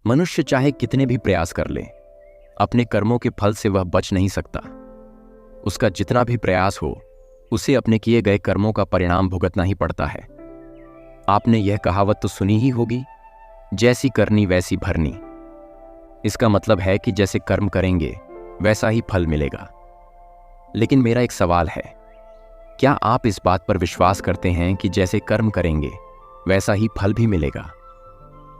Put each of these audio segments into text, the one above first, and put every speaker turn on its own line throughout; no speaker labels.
मनुष्य चाहे कितने भी प्रयास कर ले, अपने कर्मों के फल से वह बच नहीं सकता। उसका जितना भी प्रयास हो, उसे अपने किए गए कर्मों का परिणाम भुगतना ही पड़ता है। आपने यह कहावत तो सुनी ही होगी, जैसी करनी वैसी भरनी। इसका मतलब है कि जैसे कर्म करेंगे वैसा ही फल मिलेगा। लेकिन मेरा एक सवाल है, क्या आप इस बात पर विश्वास करते हैं कि जैसे कर्म करेंगे वैसा ही फल भी मिलेगा?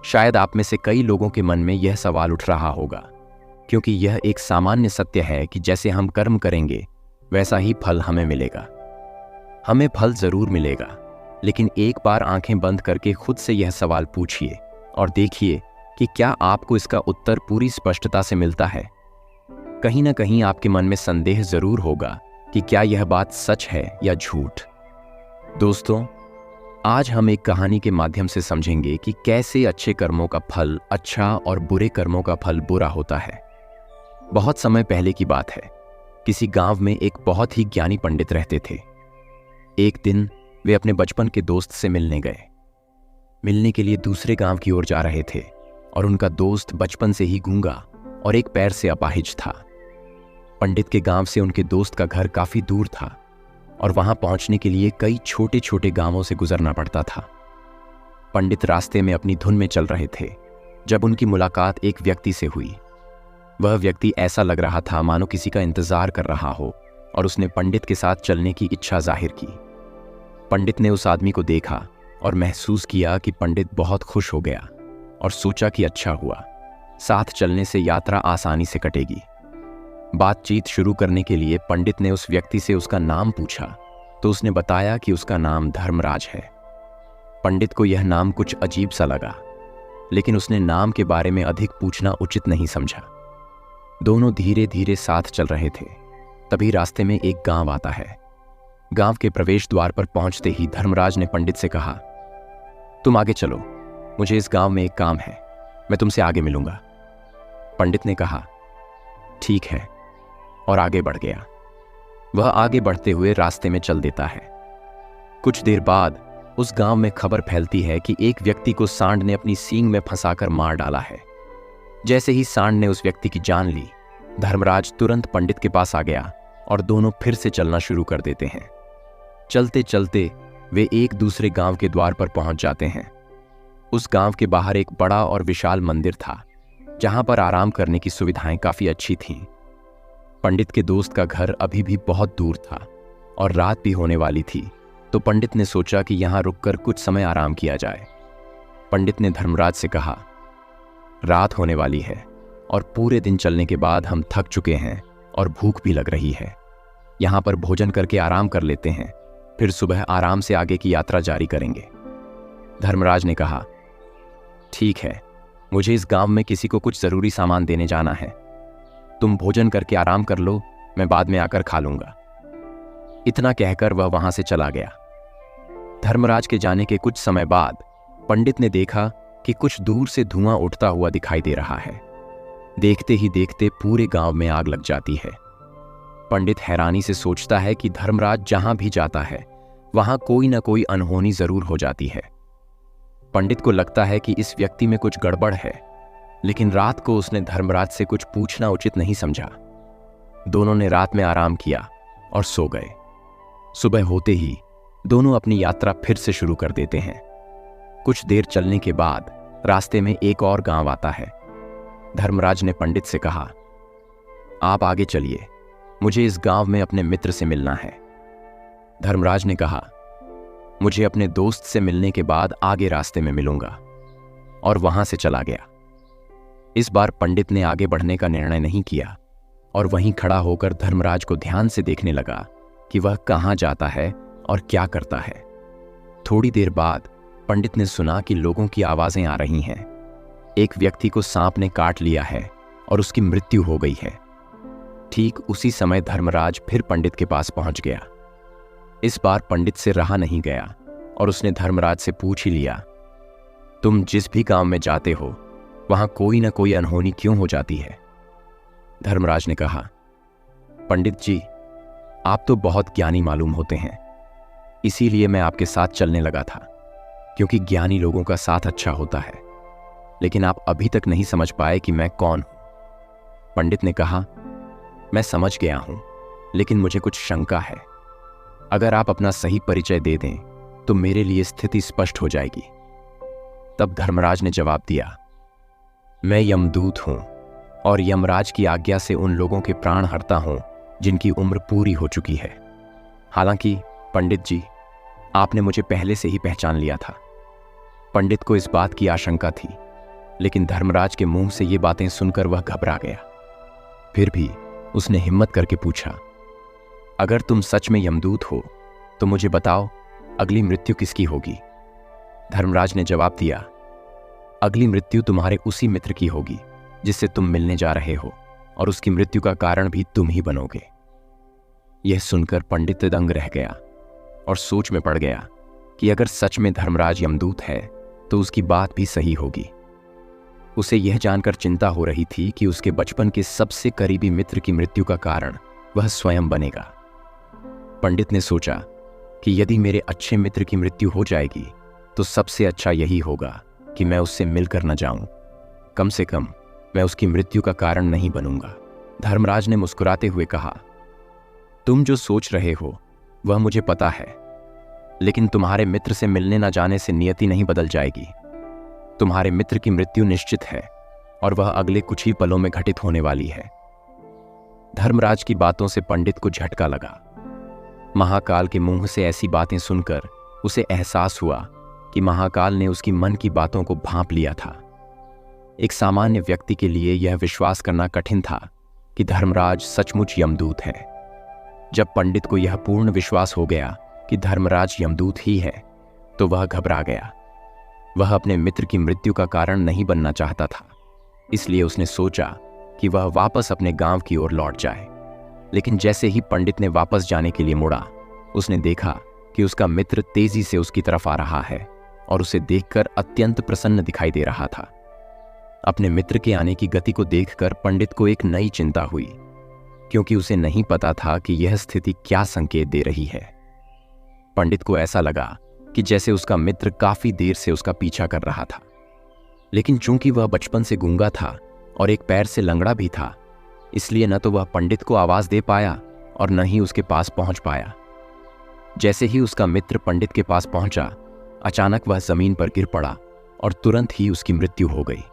शायद आप में से कई लोगों के मन में यह सवाल उठ रहा होगा, क्योंकि यह एक सामान्य सत्य है कि जैसे हम कर्म करेंगे वैसा ही फल हमें मिलेगा। हमें फल जरूर मिलेगा, लेकिन एक बार आंखें बंद करके खुद से यह सवाल पूछिए और देखिए कि क्या आपको इसका उत्तर पूरी स्पष्टता से मिलता है। कहीं ना कहीं आपके मन में संदेह जरूर होगा कि क्या यह बात सच है या झूठ। दोस्तों, आज हम एक कहानी के माध्यम से समझेंगे कि कैसे अच्छे कर्मों का फल अच्छा और बुरे कर्मों का फल बुरा होता है। बहुत समय पहले की बात है। किसी गांव में एक बहुत ही ज्ञानी पंडित रहते थे। एक दिन वे अपने बचपन के दोस्त से मिलने गए। मिलने के लिए दूसरे गांव की ओर जा रहे थे और उनका दोस्त बचपन से ही गूंगा और एक पैर से अपाहिज था। पंडित के गांव से उनके दोस्त का घर काफी दूर था और वहां पहुंचने के लिए कई छोटे छोटे गांवों से गुजरना पड़ता था। पंडित रास्ते में अपनी धुन में चल रहे थे जब उनकी मुलाकात एक व्यक्ति से हुई। वह व्यक्ति ऐसा लग रहा था मानो किसी का इंतजार कर रहा हो और उसने पंडित के साथ चलने की इच्छा जाहिर की। पंडित ने उस आदमी को देखा और महसूस किया कि पंडित बहुत खुश हो गया और सोचा कि अच्छा हुआ, साथ चलने से यात्रा आसानी से कटेगी। बातचीत शुरू करने के लिए पंडित ने उस व्यक्ति से उसका नाम पूछा तो उसने बताया कि उसका नाम धर्मराज है। पंडित को यह नाम कुछ अजीब सा लगा, लेकिन उसने नाम के बारे में अधिक पूछना उचित नहीं समझा। दोनों धीरे धीरे साथ चल रहे थे। तभी रास्ते में एक गांव आता है। गांव के प्रवेश द्वार पर पहुंचते ही धर्मराज ने पंडित से कहा, तुम आगे चलो, मुझे इस गांव में एक काम है, मैं तुमसे आगे मिलूंगा। पंडित ने कहा, ठीक है, और आगे बढ़ गया। वह आगे बढ़ते हुए रास्ते में चल देता है। कुछ देर बाद उस गांव में खबर फैलती है कि एक व्यक्ति को सांड ने अपनी सींग में फंसाकर मार डाला है। जैसे ही सांड ने उस व्यक्ति की जान ली, धर्मराज तुरंत पंडित के पास आ गया और दोनों फिर से चलना शुरू कर देते हैं। चलते चलते वे एक दूसरे गांव के द्वार पर पहुंच जाते हैं। उस गांव के बाहर एक बड़ा और विशाल मंदिर था, जहां पर आराम करने की सुविधाएं काफी अच्छी थीं। पंडित के दोस्त का घर अभी भी बहुत दूर था और रात भी होने वाली थी, तो पंडित ने सोचा कि यहां रुककर कुछ समय आराम किया जाए। पंडित ने धर्मराज से कहा, रात होने वाली है और पूरे दिन चलने के बाद हम थक चुके हैं और भूख भी लग रही है। यहां पर भोजन करके आराम कर लेते हैं, फिर सुबह आराम से आगे की यात्रा जारी करेंगे। धर्मराज ने कहा, ठीक है, मुझे इस गांव में किसी को कुछ जरूरी सामान देने जाना है। तुम भोजन करके आराम कर लो, मैं बाद में आकर खा लूंगा। इतना कहकर वह वहां से चला गया। धर्मराज के जाने के कुछ समय बाद पंडित ने देखा कि कुछ दूर से धुआं उठता हुआ दिखाई दे रहा है। देखते ही देखते पूरे गांव में आग लग जाती है। पंडित हैरानी से सोचता है कि धर्मराज जहां भी जाता है वहां कोई ना कोई अनहोनी जरूर हो जाती है। पंडित को लगता है कि इस व्यक्ति में कुछ गड़बड़ है, लेकिन रात को उसने धर्मराज से कुछ पूछना उचित नहीं समझा। दोनों ने रात में आराम किया और सो गए। सुबह होते ही दोनों अपनी यात्रा फिर से शुरू कर देते हैं। कुछ देर चलने के बाद रास्ते में एक और गांव आता है। धर्मराज ने पंडित से कहा, आप आगे चलिए, मुझे इस गांव में अपने मित्र से मिलना है। धर्मराज ने कहा, मुझे अपने दोस्त से मिलने के बाद आगे रास्ते में मिलूंगा, और वहां से चला गया। इस बार पंडित ने आगे बढ़ने का निर्णय नहीं किया और वहीं खड़ा होकर धर्मराज को ध्यान से देखने लगा कि वह कहां जाता है और क्या करता है। थोड़ी देर बाद पंडित ने सुना कि लोगों की आवाजें आ रही हैं। एक व्यक्ति को सांप ने काट लिया है और उसकी मृत्यु हो गई है। ठीक उसी समय धर्मराज फिर पंडित के पास पहुंच गया। इस बार पंडित से रहा नहीं गया और उसने धर्मराज से पूछ ही लिया, तुम जिस भी गांव में जाते हो वहां कोई ना कोई अनहोनी क्यों हो जाती है? धर्मराज ने कहा, पंडित जी, आप तो बहुत ज्ञानी मालूम होते हैं, इसीलिए मैं आपके साथ चलने लगा था, क्योंकि ज्ञानी लोगों का साथ अच्छा होता है। लेकिन आप अभी तक नहीं समझ पाए कि मैं कौन हूं। पंडित ने कहा, मैं समझ गया हूं, लेकिन मुझे कुछ शंका है। अगर आप अपना सही परिचय दे दें तो मेरे लिए स्थिति स्पष्ट हो जाएगी। तब धर्मराज ने जवाब दिया, मैं यमदूत हूं और यमराज की आज्ञा से उन लोगों के प्राण हरता हूं जिनकी उम्र पूरी हो चुकी है। हालांकि पंडित जी, आपने मुझे पहले से ही पहचान लिया था। पंडित को इस बात की आशंका थी, लेकिन धर्मराज के मुंह से ये बातें सुनकर वह घबरा गया। फिर भी उसने हिम्मत करके पूछा, अगर तुम सच में यमदूत हो तो मुझे बताओ, अगली मृत्यु किसकी होगी? धर्मराज ने जवाब दिया, अगली मृत्यु तुम्हारे उसी मित्र की होगी जिससे तुम मिलने जा रहे हो, और उसकी मृत्यु का कारण भी तुम ही बनोगे। यह सुनकर पंडित दंग रह गया और सोच में पड़ गया कि अगर सच में धर्मराज यमदूत है तो उसकी बात भी सही होगी। उसे यह जानकर चिंता हो रही थी कि उसके बचपन के सबसे करीबी मित्र की मृत्यु का कारण वह स्वयं बनेगा। पंडित ने सोचा कि यदि मेरे अच्छे मित्र की मृत्यु हो जाएगी तो सबसे अच्छा यही होगा कि मैं उससे मिलकर न जाऊं। कम से कम मैं उसकी मृत्यु का कारण नहीं बनूंगा। धर्मराज ने मुस्कुराते हुए कहा, तुम जो सोच रहे हो वह मुझे पता है, लेकिन तुम्हारे मित्र से मिलने न जाने से नियति नहीं बदल जाएगी। तुम्हारे मित्र की मृत्यु निश्चित है और वह अगले कुछ ही पलों में घटित होने वाली है। धर्मराज की बातों से पंडित को झटका लगा। महाकाल के मुंह से ऐसी बातें सुनकर उसे एहसास हुआ कि महाकाल ने उसकी मन की बातों को भांप लिया था। एक सामान्य व्यक्ति के लिए यह विश्वास करना कठिन था कि धर्मराज सचमुच यमदूत है। जब पंडित को यह पूर्ण विश्वास हो गया कि धर्मराज यमदूत ही है तो वह घबरा गया। वह अपने मित्र की मृत्यु का कारण नहीं बनना चाहता था, इसलिए उसने सोचा कि वह वापस अपने गांव की ओर लौट जाए। लेकिन जैसे ही पंडित ने वापस जाने के लिए मुड़ा, उसने देखा कि उसका मित्र तेजी से उसकी तरफ आ रहा है और उसे देखकर अत्यंत प्रसन्न दिखाई दे रहा था। अपने मित्र के आने की गति को देखकर पंडित को एक नई चिंता हुई, क्योंकि उसे नहीं पता था कि यह स्थिति क्या संकेत दे रही है। पंडित को ऐसा लगा कि जैसे उसका मित्र काफी देर से उसका पीछा कर रहा था, लेकिन चूंकि वह बचपन से गूंगा था और एक पैर से लंगड़ा भी था, इसलिए न तो वह पंडित को आवाज दे पाया और न ही उसके पास पहुंच पाया। जैसे ही उसका मित्र पंडित के पास पहुंचा, अचानक वह जमीन पर गिर पड़ा और तुरंत ही उसकी मृत्यु हो गई।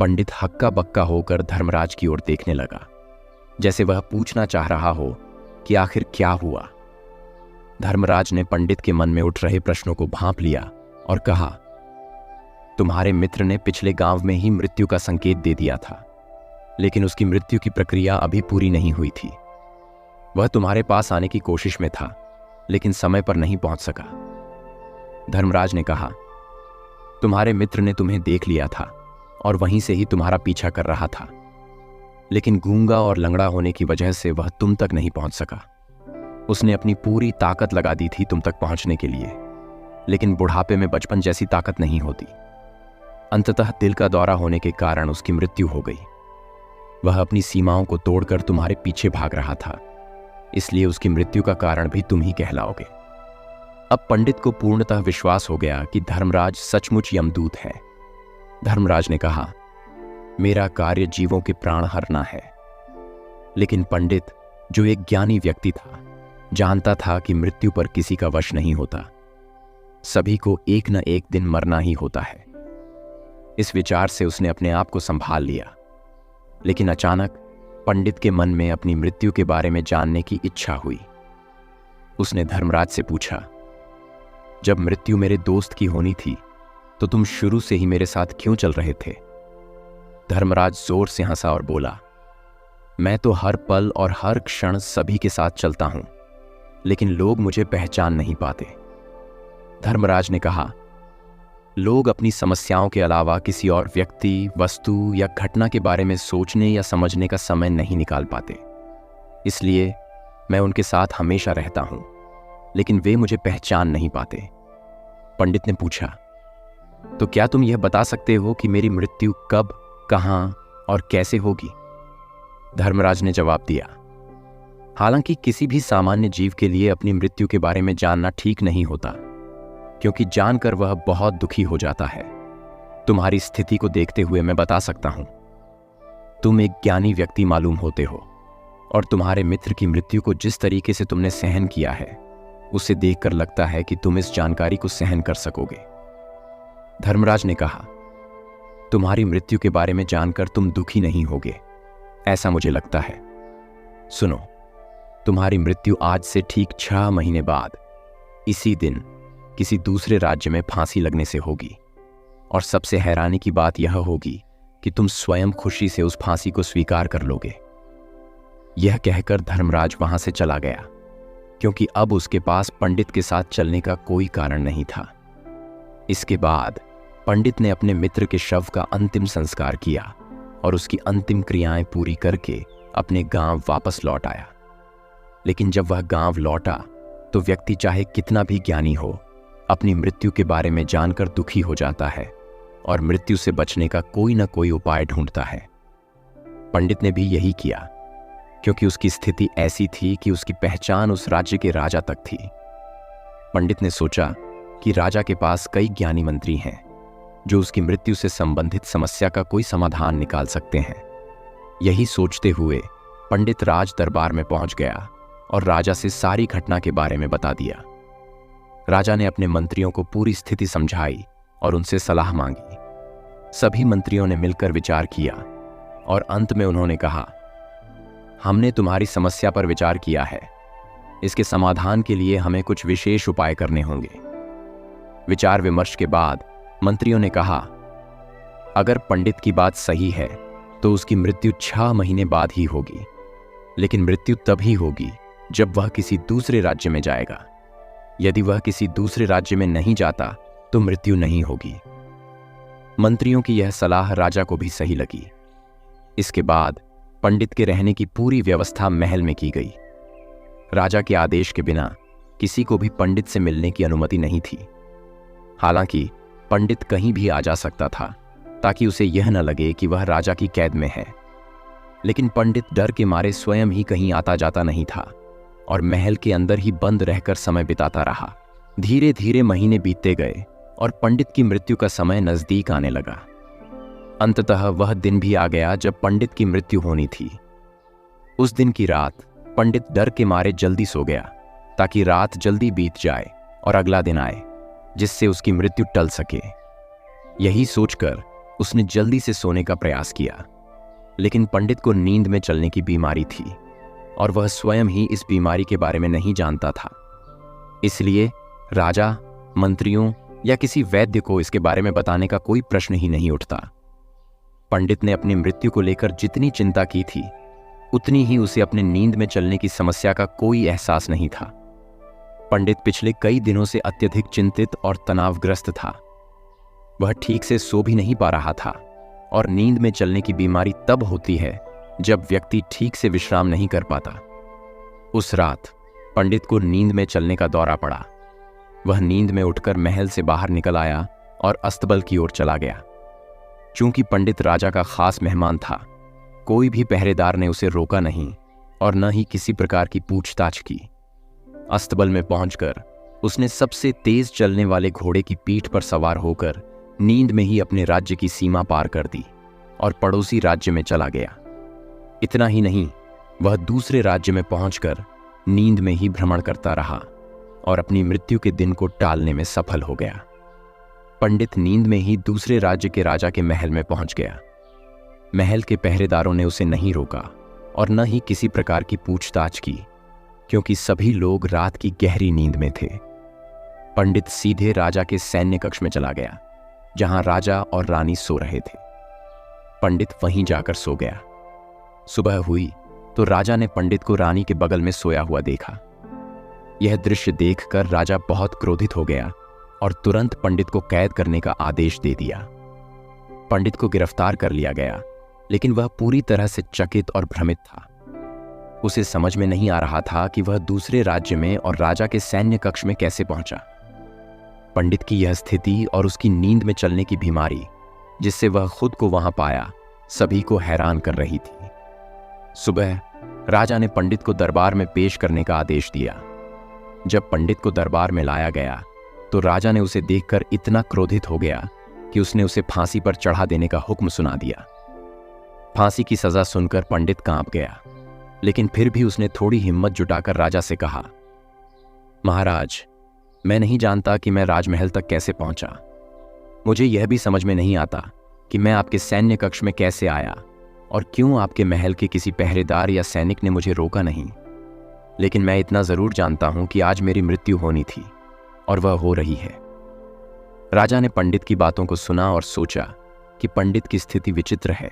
पंडित हक्का बक्का होकर धर्मराज की ओर देखने लगा, जैसे वह पूछना चाह रहा हो कि आखिर क्या हुआ। धर्मराज ने पंडित के मन में उठ रहे प्रश्नों को भांप लिया और कहा, तुम्हारे मित्र ने पिछले गांव में ही मृत्यु का संकेत दे दिया था, लेकिन उसकी मृत्यु की प्रक्रिया अभी पूरी नहीं हुई थी। वह तुम्हारे पास आने की कोशिश में था, लेकिन समय पर नहीं पहुंच सका। धर्मराज ने कहा, तुम्हारे मित्र ने तुम्हें देख लिया था और वहीं से ही तुम्हारा पीछा कर रहा था, लेकिन गूंगा और लंगड़ा होने की वजह से वह तुम तक नहीं पहुंच सका। उसने अपनी पूरी ताकत लगा दी थी तुम तक पहुंचने के लिए, लेकिन बुढ़ापे में बचपन जैसी ताकत नहीं होती। अंततः दिल का दौरा होने के कारण उसकी मृत्यु हो गई। वह अपनी सीमाओं को तोड़कर तुम्हारे पीछे भाग रहा था, इसलिए उसकी मृत्यु का कारण भी तुम ही कहलाओगे। अब पंडित को पूर्णतः विश्वास हो गया कि धर्मराज सचमुच यमदूत है। धर्मराज ने कहा, मेरा कार्य जीवों के प्राण हरना है। लेकिन पंडित, जो एक ज्ञानी व्यक्ति था, जानता था कि मृत्यु पर किसी का वश नहीं होता। सभी को एक न एक दिन मरना ही होता है। इस विचार से उसने अपने आप को संभाल लिया। लेकिन अचानक पंडित के मन में अपनी मृत्यु के बारे में जानने की इच्छा हुई। उसने धर्मराज से पूछा, जब मृत्यु मेरे दोस्त की होनी थी तो तुम शुरू से ही मेरे साथ क्यों चल रहे थे? धर्मराज जोर से हंसा और बोला, मैं तो हर पल और हर क्षण सभी के साथ चलता हूं, लेकिन लोग मुझे पहचान नहीं पाते। धर्मराज ने कहा, लोग अपनी समस्याओं के अलावा किसी और व्यक्ति, वस्तु या घटना के बारे में सोचने या समझने का समय नहीं निकाल पाते। इसलिए मैं उनके साथ हमेशा रहता हूं, लेकिन वे मुझे पहचान नहीं पाते। पंडित ने पूछा, तो क्या तुम यह बता सकते हो कि मेरी मृत्यु कब, कहां और कैसे होगी? धर्मराज ने जवाब दिया, हालांकि किसी भी सामान्य जीव के लिए अपनी मृत्यु के बारे में जानना ठीक नहीं होता, क्योंकि जानकर वह बहुत दुखी हो जाता है। तुम्हारी स्थिति को देखते हुए मैं बता सकता हूं। तुम एक ज्ञानी व्यक्ति मालूम होते हो और तुम्हारे मित्र की मृत्यु को जिस तरीके से तुमने सहन किया है उसे देखकर लगता है कि तुम इस जानकारी को सहन कर सकोगे। धर्मराज ने कहा, तुम्हारी मृत्यु के बारे में जानकर तुम दुखी नहीं होगे, ऐसा मुझे लगता है। सुनो, तुम्हारी मृत्यु आज से ठीक 6 महीने बाद इसी दिन किसी दूसरे राज्य में फांसी लगने से होगी। और सबसे हैरानी की बात यह होगी कि तुम स्वयं खुशी से उस फांसी को स्वीकार कर लोगे। यह कहकर धर्मराज वहां से चला गया, क्योंकि अब उसके पास पंडित के साथ चलने का कोई कारण नहीं था। इसके बाद पंडित ने अपने मित्र के शव का अंतिम संस्कार किया और उसकी अंतिम क्रियाएं पूरी करके अपने गांव वापस लौट आया। लेकिन जब वह गांव लौटा तो व्यक्ति चाहे कितना भी ज्ञानी हो, अपनी मृत्यु के बारे में जानकर दुखी हो जाता है और मृत्यु से बचने का कोई ना कोई उपाय ढूंढता है। पंडित ने भी यही किया, क्योंकि उसकी स्थिति ऐसी थी कि उसकी पहचान उस राज्य के राजा तक थी। पंडित ने सोचा कि राजा के पास कई ज्ञानी मंत्री हैं जो उसकी मृत्यु से संबंधित समस्या का कोई समाधान निकाल सकते हैं। यही सोचते हुए पंडित राज दरबार में पहुंच गया और राजा से सारी घटना के बारे में बता दिया। राजा ने अपने मंत्रियों को पूरी स्थिति समझाई और उनसे सलाह मांगी। सभी मंत्रियों ने मिलकर विचार किया और अंत में उन्होंने कहा, हमने तुम्हारी समस्या पर विचार किया है। इसके समाधान के लिए हमें कुछ विशेष उपाय करने होंगे। विचार विमर्श के बाद मंत्रियों ने कहा, अगर पंडित की बात सही है तो उसकी मृत्यु 6 महीने बाद ही होगी, लेकिन मृत्यु तभी होगी जब वह किसी दूसरे राज्य में जाएगा। यदि वह किसी दूसरे राज्य में नहीं जाता तो मृत्यु नहीं होगी। मंत्रियों की यह सलाह राजा को भी सही लगी। इसके बाद पंडित के रहने की पूरी व्यवस्था महल में की गई। राजा के आदेश के बिना किसी को भी पंडित से मिलने की अनुमति नहीं थी। हालांकि पंडित कहीं भी आ जा सकता था ताकि उसे यह न लगे कि वह राजा की कैद में है, लेकिन पंडित डर के मारे स्वयं ही कहीं आता जाता नहीं था और महल के अंदर ही बंद रहकर समय बिताता रहा। धीरे धीरे महीने बीतते गए और पंडित की मृत्यु का समय नजदीक आने लगा। अंततः वह दिन भी आ गया जब पंडित की मृत्यु होनी थी। उस दिन की रात पंडित डर के मारे जल्दी सो गया ताकि रात जल्दी बीत जाए और अगला दिन आए, जिससे उसकी मृत्यु टल सके। यही सोचकर उसने जल्दी से सोने का प्रयास किया, लेकिन पंडित को नींद में चलने की बीमारी थी और वह स्वयं ही इस बीमारी के बारे में नहीं जानता था। इसलिए राजा, मंत्रियों या किसी वैद्य को इसके बारे में बताने का कोई प्रश्न ही नहीं उठता। पंडित ने अपनी मृत्यु को लेकर जितनी चिंता की थी, उतनी ही उसे अपने नींद में चलने की समस्या का कोई एहसास नहीं था। पंडित पिछले कई दिनों से अत्यधिक चिंतित और तनावग्रस्त था। वह ठीक से सो भी नहीं पा रहा था और नींद में चलने की बीमारी तब होती है जब व्यक्ति ठीक से विश्राम नहीं कर पाता। उस रात पंडित को नींद में चलने का दौरा पड़ा। वह नींद में उठकर महल से बाहर निकल आया और अस्तबल की ओर चला गया। चूंकि पंडित राजा का खास मेहमान था, कोई भी पहरेदार ने उसे रोका नहीं और न ही किसी प्रकार की पूछताछ की। अस्तबल में पहुंचकर उसने सबसे तेज चलने वाले घोड़े की पीठ पर सवार होकर नींद में ही अपने राज्य की सीमा पार कर दी और पड़ोसी राज्य में चला गया। इतना ही नहीं, वह दूसरे राज्य में पहुंचकर नींद में ही भ्रमण करता रहा और अपनी मृत्यु के दिन को टालने में सफल हो गया। पंडित नींद में ही दूसरे राज्य के राजा के महल में पहुंच गया। महल के पहरेदारों ने उसे नहीं रोका और न ही किसी प्रकार की पूछताछ की, क्योंकि सभी लोग रात की गहरी नींद में थे। पंडित सीधे राजा के सैन्य कक्ष में चला गया, जहां राजा और रानी सो रहे थे। पंडित वहीं जाकर सो गया। सुबह हुई तो राजा ने पंडित को रानी के बगल में सोया हुआ देखा। यह दृश्य देखकर राजा बहुत क्रोधित हो गया और तुरंत पंडित को कैद करने का आदेश दे दिया। पंडित को गिरफ्तार कर लिया गया, लेकिन वह पूरी तरह से चकित और भ्रमित था। उसे समझ में नहीं आ रहा था कि वह दूसरे राज्य में और राजा के सैन्य कक्ष में कैसे पहुंचा। पंडित की यह स्थिति और उसकी नींद में चलने की बीमारी, जिससे वह खुद को वहां पाया, सभी को हैरान कर रही थी। सुबह राजा ने पंडित को दरबार में पेश करने का आदेश दिया। जब पंडित को दरबार में लाया गया तो राजा ने उसे देखकर इतना क्रोधित हो गया कि उसने उसे फांसी पर चढ़ा देने का हुक्म सुना दिया। फांसी की सजा सुनकर पंडित कांप गया, लेकिन फिर भी उसने थोड़ी हिम्मत जुटाकर राजा से कहा, महाराज, मैं नहीं जानता कि मैं राजमहल तक कैसे पहुंचा। मुझे यह भी समझ में नहीं आता कि मैं आपके सैन्य कक्ष में कैसे आया और क्यों आपके महल के किसी पहरेदार या सैनिक ने मुझे रोका नहीं। लेकिन मैं इतना जरूर जानता हूं कि आज मेरी मृत्यु होनी थी और वह हो रही है। राजा ने पंडित की बातों को सुना और सोचा कि पंडित की स्थिति विचित्र है।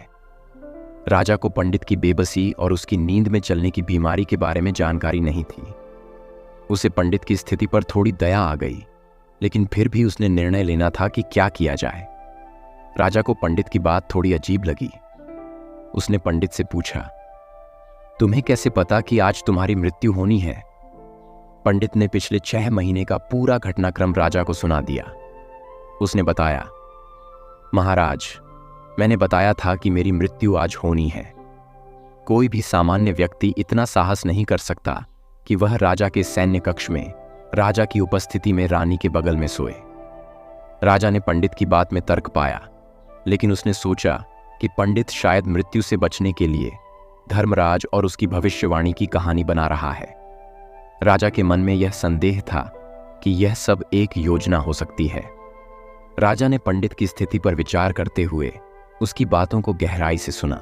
राजा को पंडित की बेबसी और उसकी नींद में चलने की बीमारी के बारे में जानकारी नहीं थी। उसे पंडित की स्थिति पर थोड़ी दया आ गई, लेकिन फिर भी उसने निर्णय लेना था कि क्या किया जाए। राजा को पंडित की बात थोड़ी अजीब लगी। उसने पंडित से पूछा, तुम्हें कैसे पता कि आज तुम्हारी मृत्यु होनी है? पंडित ने पिछले 6 महीने का पूरा घटनाक्रम राजा को सुना दिया। उसने बताया, महाराज, मैंने बताया था कि मेरी मृत्यु आज होनी है। कोई भी सामान्य व्यक्ति इतना साहस नहीं कर सकता कि वह राजा के सैन्य कक्ष में राजा की उपस्थिति में रानी के बगल में सोए। राजा ने पंडित की बात में तर्क पाया, लेकिन उसने सोचा कि पंडित शायद मृत्यु से बचने के लिए धर्मराज और उसकी भविष्यवाणी की कहानी बना रहा है। राजा के मन में यह संदेह था कि यह सब एक योजना हो सकती है। राजा ने पंडित की स्थिति पर विचार करते हुए उसकी बातों को गहराई से सुना।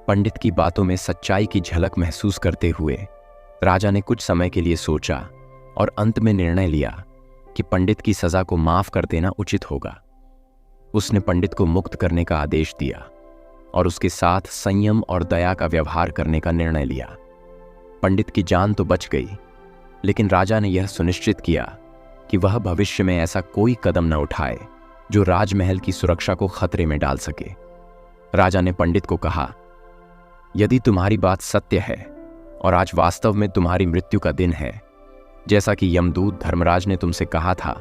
पंडित की बातों में सच्चाई की झलक महसूस करते हुए राजा ने कुछ समय के लिए सोचा और अंत में निर्णय लिया कि पंडित की सजा को माफ कर देना उचित होगा। उसने पंडित को मुक्त करने का आदेश दिया और उसके साथ संयम और दया का व्यवहार करने का निर्णय लिया। पंडित की जान तो बच गई, लेकिन राजा ने यह सुनिश्चित किया कि वह भविष्य में ऐसा कोई कदम न उठाए जो राजमहल की सुरक्षा को खतरे में डाल सके। राजा ने पंडित को कहा, यदि तुम्हारी बात सत्य है और आज वास्तव में तुम्हारी मृत्यु का दिन है, जैसा कि यमदूत धर्मराज ने तुमसे कहा था,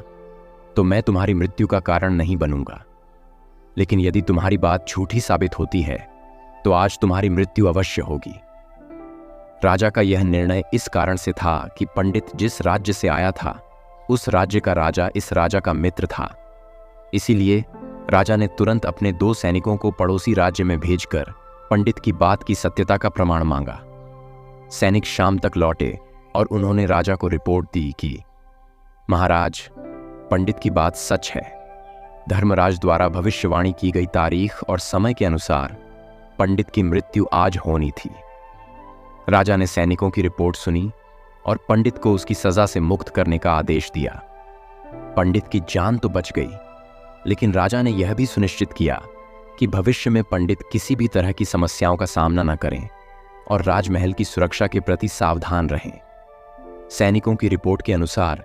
तो मैं तुम्हारी मृत्यु का कारण नहीं बनूंगा। लेकिन यदि तुम्हारी बात झूठी साबित होती है तो आज तुम्हारी मृत्यु अवश्य होगी। राजा का यह निर्णय इस कारण से था कि पंडित जिस राज्य से आया था उस राज्य का राजा इस राजा का मित्र था। इसीलिए राजा ने तुरंत अपने 2 सैनिकों को पड़ोसी राज्य में भेजकर पंडित की बात की सत्यता का प्रमाण मांगा। सैनिक शाम तक लौटे और उन्होंने राजा को रिपोर्ट दी कि महाराज, पंडित की बात सच है। धर्मराज द्वारा भविष्यवाणी की गई तारीख और समय के अनुसार पंडित की मृत्यु आज होनी थी। राजा ने सैनिकों की रिपोर्ट सुनी और पंडित को उसकी सजा से मुक्त करने का आदेश दिया। पंडित की जान तो बच गई, लेकिन राजा ने यह भी सुनिश्चित किया कि भविष्य में पंडित किसी भी तरह की समस्याओं का सामना न करें और राजमहल की सुरक्षा के प्रति सावधान रहें। सैनिकों की रिपोर्ट के अनुसार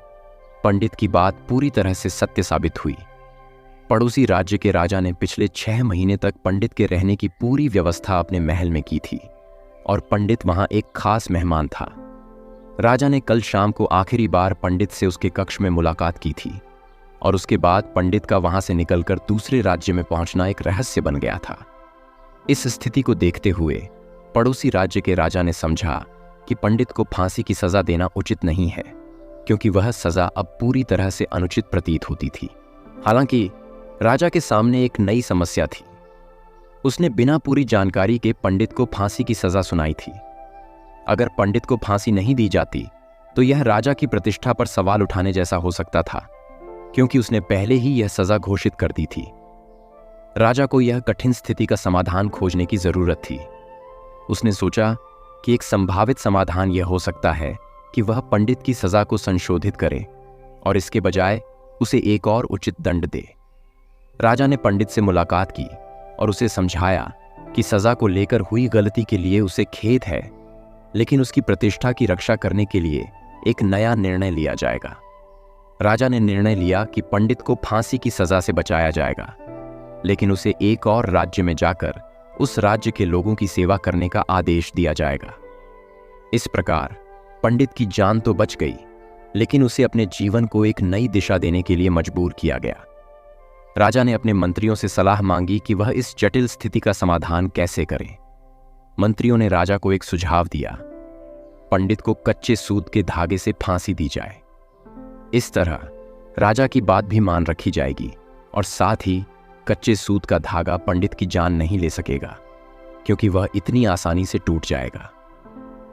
पंडित की बात पूरी तरह से सत्य साबित हुई। पड़ोसी राज्य के राजा ने पिछले 6 महीने तक पंडित के रहने की पूरी व्यवस्था अपने महल में की थी और पंडित वहां एक खास मेहमान था। राजा ने कल शाम को आखिरी बार पंडित से उसके कक्ष में मुलाकात की थी और उसके बाद पंडित का वहां से निकलकर दूसरे राज्य में पहुंचना एक रहस्य बन गया था। इस स्थिति को देखते हुए पड़ोसी राज्य के राजा ने समझा कि पंडित को फांसी की सजा देना उचित नहीं है, क्योंकि वह सजा अब पूरी तरह से अनुचित प्रतीत होती थी। हालांकि राजा के सामने एक नई समस्या थी। उसने बिना पूरी जानकारी के पंडित को फांसी की सजा सुनाई थी। अगर पंडित को फांसी नहीं दी जाती तो यह राजा की प्रतिष्ठा पर सवाल उठाने जैसा हो सकता था, क्योंकि उसने पहले ही यह सजा घोषित कर दी थी। राजा को यह कठिन स्थिति का समाधान खोजने की जरूरत थी। उसने सोचा कि एक संभावित समाधान यह हो सकता है कि वह पंडित की सजा को संशोधित करे और इसके बजाय उसे एक और उचित दंड दे। राजा ने पंडित से मुलाकात की और उसे समझाया कि सजा को लेकर हुई गलती के लिए उसे खेद है, लेकिन उसकी प्रतिष्ठा की रक्षा करने के लिए एक नया निर्णय लिया जाएगा। राजा ने निर्णय लिया कि पंडित को फांसी की सजा से बचाया जाएगा, लेकिन उसे एक और राज्य में जाकर उस राज्य के लोगों की सेवा करने का आदेश दिया जाएगा। इस प्रकार पंडित की जान तो बच गई, लेकिन उसे अपने जीवन को एक नई दिशा देने के लिए मजबूर किया गया। राजा ने अपने मंत्रियों से सलाह मांगी कि वह इस जटिल स्थिति का समाधान कैसे करें। मंत्रियों ने राजा को एक सुझाव दिया, पंडित को कच्चे सूत के धागे से फांसी दी जाए। इस तरह राजा की बात भी मान रखी जाएगी और साथ ही कच्चे सूत का धागा पंडित की जान नहीं ले सकेगा, क्योंकि वह इतनी आसानी से टूट जाएगा।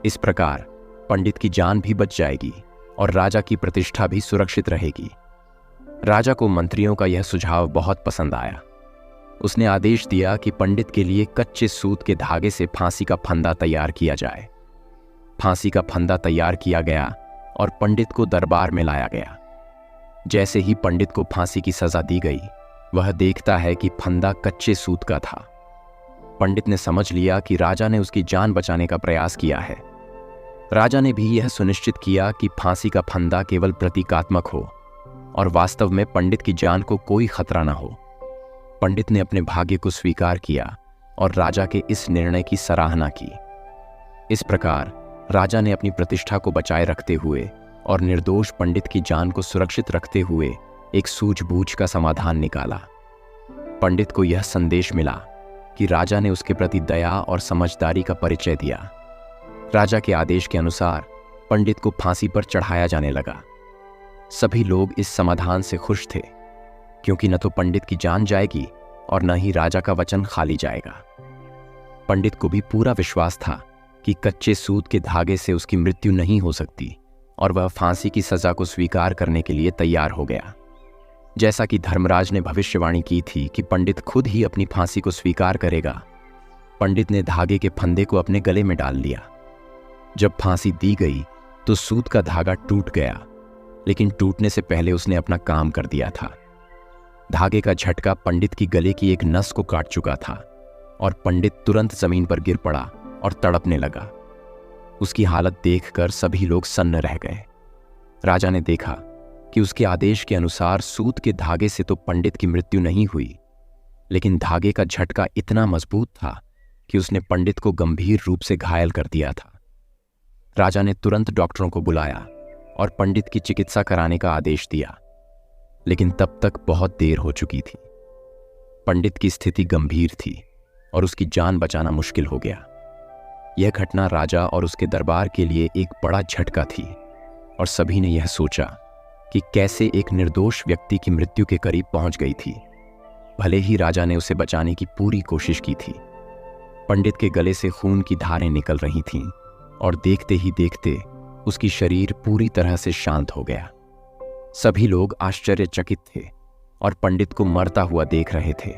इस प्रकार पंडित की जान भी बच जाएगी और राजा की प्रतिष्ठा भी सुरक्षित रहेगी। राजा को मंत्रियों का यह सुझाव बहुत पसंद आया। उसने आदेश दिया कि पंडित के लिए कच्चे सूत के धागे से फांसी का फंदा तैयार किया जाए। फांसी का फंदा तैयार किया गया और पंडित को दरबार में लाया गया। जैसे ही पंडित को फांसी की सजा दी गई, वह देखता है कि फंदा कच्चे सूत का था। पंडित ने समझ लिया कि राजा ने उसकी जान बचाने का प्रयास किया है। राजा ने भी यह सुनिश्चित किया कि फांसी का फंदा केवल प्रतीकात्मक हो और वास्तव में पंडित की जान को कोई खतरा न हो। पंडित ने अपने भाग्य को स्वीकार किया और राजा के इस निर्णय की सराहना की। इस प्रकार राजा ने अपनी प्रतिष्ठा को बचाए रखते हुए और निर्दोष पंडित की जान को सुरक्षित रखते हुए एक सूझबूझ का समाधान निकाला। पंडित को यह संदेश मिला कि राजा ने उसके प्रति दया और समझदारी का परिचय दिया। राजा के आदेश के अनुसार पंडित को फांसी पर चढ़ाया जाने लगा। सभी लोग इस समाधान से खुश थे, क्योंकि न तो पंडित की जान जाएगी और न ही राजा का वचन खाली जाएगा। पंडित को भी पूरा विश्वास था कि कच्चे सूत के धागे से उसकी मृत्यु नहीं हो सकती और वह फांसी की सजा को स्वीकार करने के लिए तैयार हो गया। जैसा कि धर्मराज ने भविष्यवाणी की थी कि पंडित खुद ही अपनी फांसी को स्वीकार करेगा, पंडित ने धागे के फंदे को अपने गले में डाल लिया। जब फांसी दी गई तो सूत का धागा टूट गया, लेकिन टूटने से पहले उसने अपना काम कर दिया था। धागे का झटका पंडित की गले की एक नस को काट चुका था और पंडित तुरंत जमीन पर गिर पड़ा और तड़पने लगा। उसकी हालत देखकर सभी लोग सन्न रह गए। राजा ने देखा कि उसके आदेश के अनुसार सूत के धागे से तो पंडित की मृत्यु नहीं हुई, लेकिन धागे का झटका इतना मजबूत था कि उसने पंडित को गंभीर रूप से घायल कर दिया था। राजा ने तुरंत डॉक्टरों को बुलाया और पंडित की चिकित्सा कराने का आदेश दिया, लेकिन तब तक बहुत देर हो चुकी थी। पंडित की स्थिति गंभीर थी और उसकी जान बचाना मुश्किल हो गया। यह घटना राजा और उसके दरबार के लिए एक बड़ा झटका थी और सभी ने यह सोचा कि कैसे एक निर्दोष व्यक्ति की मृत्यु के करीब पहुंच गई थी, भले ही राजा ने उसे बचाने की पूरी कोशिश की थी। पंडित के गले से खून की धारें निकल रही थीं और देखते ही देखते उसकी शरीर पूरी तरह से शांत हो गया। सभी लोग आश्चर्यचकित थे और पंडित को मरता हुआ देख रहे थे।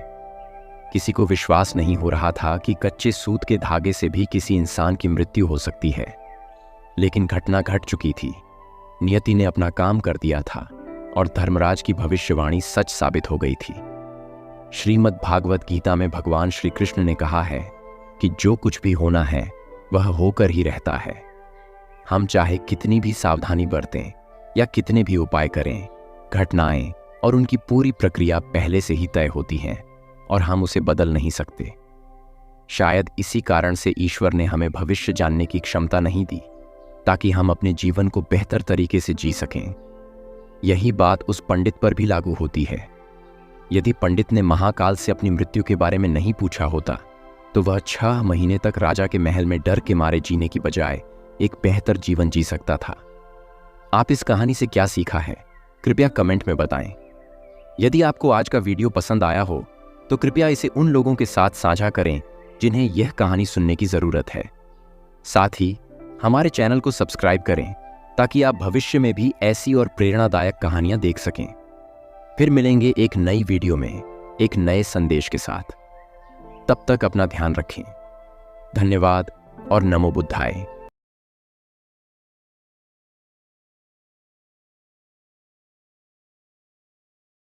किसी को विश्वास नहीं हो रहा था कि कच्चे सूत के धागे से भी किसी इंसान की मृत्यु हो सकती है, लेकिन घटना घट चुकी थी। नियति ने अपना काम कर दिया था और धर्मराज की भविष्यवाणी सच साबित हो गई थी। श्रीमद् भागवत गीता में भगवान श्री कृष्ण ने कहा है कि जो कुछ भी होना है वह होकर ही रहता है। हम चाहे कितनी भी सावधानी बरतें या कितने भी उपाय करें, घटनाएं और उनकी पूरी प्रक्रिया पहले से ही तय होती हैं और हम उसे बदल नहीं सकते। शायद इसी कारण से ईश्वर ने हमें भविष्य जानने की क्षमता नहीं दी, ताकि हम अपने जीवन को बेहतर तरीके से जी सकें। यही बात उस पंडित पर भी लागू होती है। यदि पंडित ने महाकाल से अपनी मृत्यु के बारे में नहीं पूछा होता, तो वह 6 महीने तक राजा के महल में डर के मारे जीने की बजाय एक बेहतर जीवन जी सकता था। आप इस कहानी से क्या सीखा है, कृपया कमेंट में बताएं। यदि आपको आज का वीडियो पसंद आया हो तो कृपया इसे उन लोगों के साथ साझा करें जिन्हें यह कहानी सुनने की जरूरत है। साथ ही हमारे चैनल को सब्सक्राइब करें ताकि आप भविष्य में भी ऐसी और प्रेरणादायक कहानियां देख सकें। फिर मिलेंगे एक नई वीडियो में एक नए संदेश के साथ। तब तक अपना ध्यान रखें। धन्यवाद और नमो बुद्धाय।